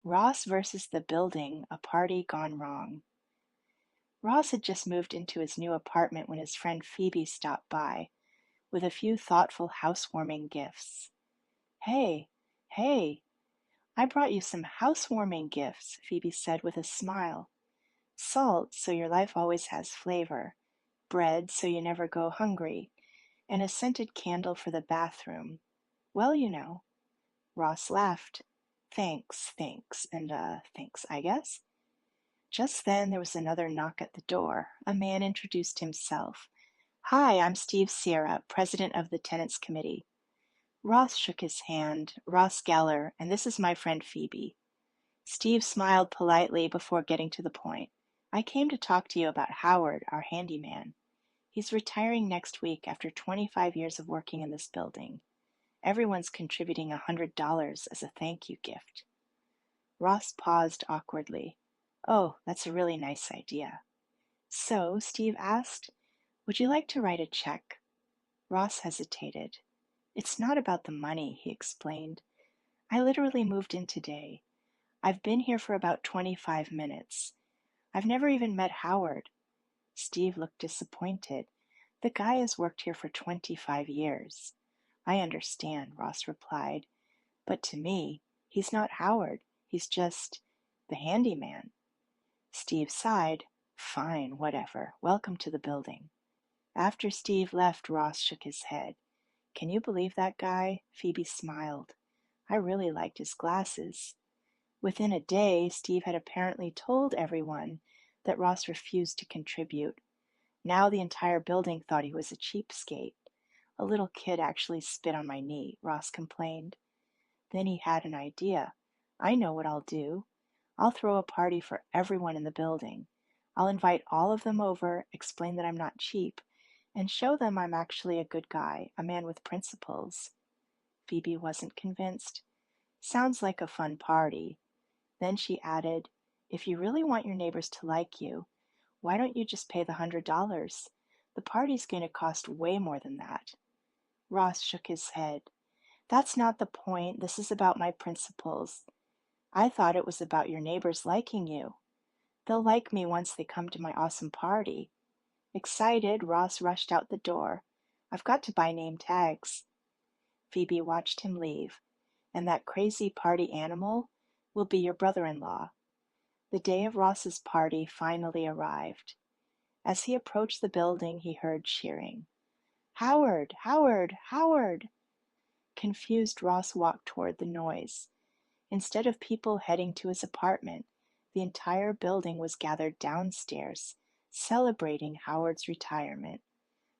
Ross versus the building, a party gone wrong. Ross had just moved into his new apartment when his friend Phoebe stopped by, with a few thoughtful housewarming gifts. Hey, hey, I brought you some housewarming gifts, Phoebe said with a smile. Salt, so your life always has flavor, bread, so you never go hungry, and a scented candle for the bathroom. Well, you know. Ross laughed. Thanks, thanks, and thanks, I guess. Just then there was another knock at the door. A man introduced himself. Hi, I'm Steve Sierra, president of the Tenants Committee. Ross shook his hand. Ross Geller, and this is my friend Phoebe. Steve smiled politely before getting to the point. I came to talk to you about Howard, our handyman. He's retiring next week after 25 years of working in this building. Everyone's contributing $100 as a thank you gift. Ross paused awkwardly. Oh, that's a really nice idea. So, Steve asked, would you like to write a check? Ross hesitated. It's not about the money, he explained. I literally moved in today. I've been here for about 25 minutes. I've never even met Howard. Steve looked disappointed. The guy has worked here for 25 years. I understand, Ross replied. But to me, he's not Howard. He's just the handyman. Steve sighed. Fine, whatever. Welcome to the building. After Steve left, Ross shook his head. Can you believe that guy? Phoebe smiled. I really liked his glasses. Within a day, Steve had apparently told everyone that Ross refused to contribute. Now the entire building thought he was a cheapskate. A little kid actually spit on my knee, Ross complained. Then he had an idea. I know what I'll do. I'll throw a party for everyone in the building. I'll invite all of them over, explain that I'm not cheap, and show them I'm actually a good guy, a man with principles. Phoebe wasn't convinced. Sounds like a fun party. Then she added, if you really want your neighbors to like you, why don't you just pay the $100? The party's going to cost way more than that. Ross shook his head. That's not the point. This is about my principles. I thought it was about your neighbors liking you. They'll like me once they come to my awesome party. Excited, Ross rushed out the door. I've got to buy name tags. Phoebe watched him leave. And that crazy party animal will be your brother-in-law. The day of Ross's party finally arrived. As he approached the building, he heard cheering. Howard! Howard! Howard! Confused, Ross walked toward the noise. Instead of people heading to his apartment, the entire building was gathered downstairs, celebrating Howard's retirement.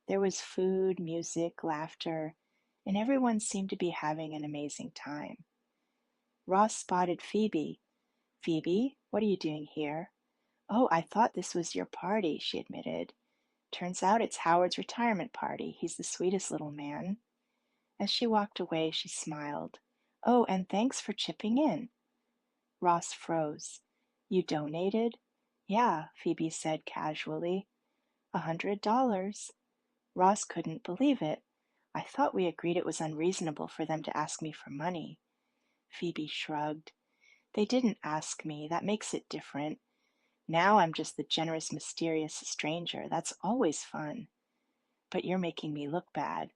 There was food, music, laughter, and everyone seemed to be having an amazing time. Ross spotted Phoebe. Phoebe, what are you doing here? Oh, I thought this was your party, she admitted. Turns out it's Howard's retirement party. He's the sweetest little man. As she walked away, she smiled. Oh, and thanks for chipping in. Ross froze. You donated? Yeah, Phoebe said casually. $100. Ross couldn't believe it. I thought we agreed it was unreasonable for them to ask me for money. Phoebe shrugged. They didn't ask me. That makes it different. Now I'm just the generous, mysterious stranger. That's always fun. But you're making me look bad.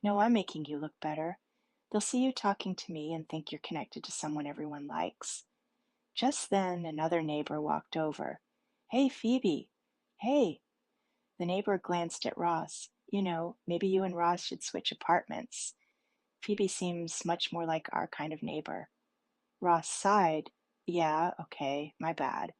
No, I'm making you look better. They'll see you talking to me and think you're connected to someone everyone likes. Just then, another neighbor walked over. Hey, Phoebe. Hey. The neighbor glanced at Ross. You know, maybe you and Ross should switch apartments. Phoebe seems much more like our kind of neighbor. Ross sighed. Yeah, okay, my bad.